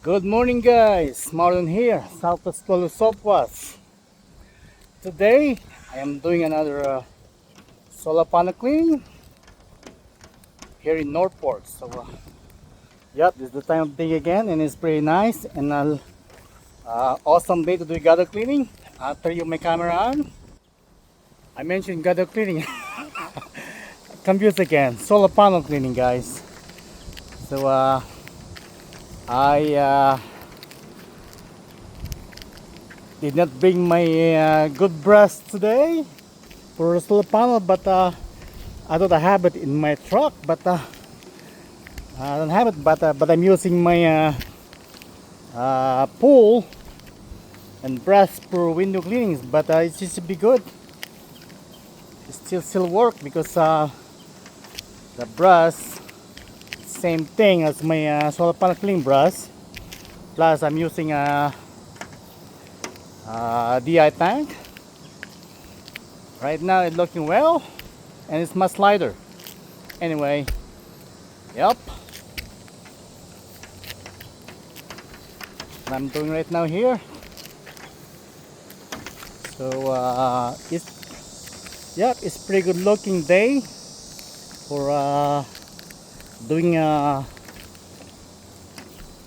Good morning, guys. Marlon here, Southwest Florida Southwest. Today I am doing another solar panel cleaning here in Northport. Yep, this is the time of day again, and it's pretty nice and awesome day to do gutter cleaning. I'll turn you my camera on. I mentioned gutter cleaning. Confused again. Solar panel cleaning, guys. I did not bring my good brush today for a solar panel, but I thought I have it in my truck, but I don't have it. But I'm using my pool and brush for window cleanings. But it seems to be good. It still work because the brush same thing as my solar panel cleaning brush. Plus I'm using a DI tank. Right now it's looking well, and it's much lighter. Anyway, yep. What I'm doing right now here. It's pretty good looking day for doing a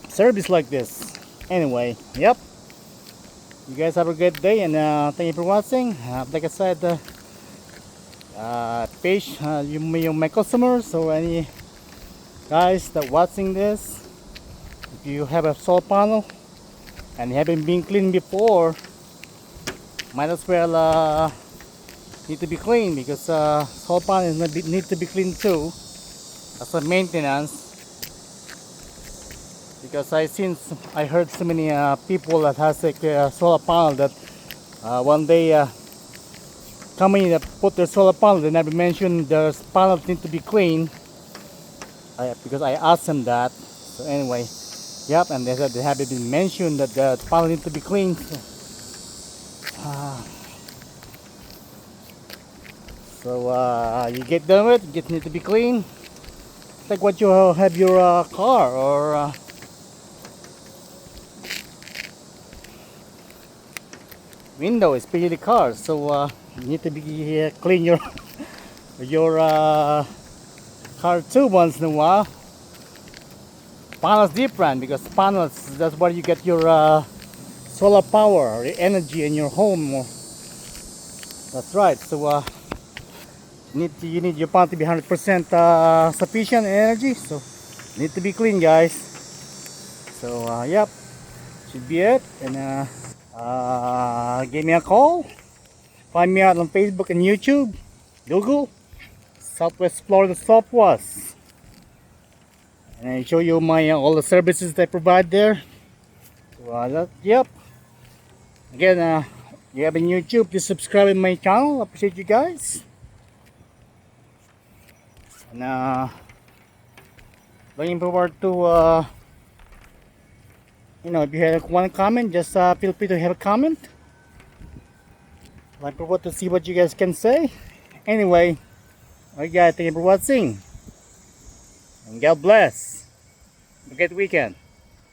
service like this. Anyway, yep. You guys have a great day, and thank you for watching. Like I said, my customers or any guys that watching this, if you have a solar panel and you haven't been cleaned before, might as well need to be cleaned, because solar panel need to be cleaned too as a maintenance. Because I heard so many people that has a solar panel that one day company that put their solar panel, they never mentioned their panels need to be cleaned. Because I asked them that. So anyway, yep, and they said they haven't been mentioned that the panel need to be cleaned. You get done with it, need to be clean. Like what you have your car or window, especially cars. So you need to be clean your car too once in a while. Panels different, because panels, that's where you get your solar power or the energy in your home. That's right. So you need your panel to be 100% sufficient energy. So need to be clean, guys. So yep, should be it. And give me a call. Find me out on Facebook and YouTube, Google, Southwest Florida Southwest, and I show you my all the services that I provide there. So yep. Again, you have a YouTube, just subscribe to my channel. Appreciate you guys. And looking forward to if you have one comment, just feel free to have a comment. I look forward to see what you guys can say. Anyway, alright guys, thank you for watching, and God bless. Have a good weekend.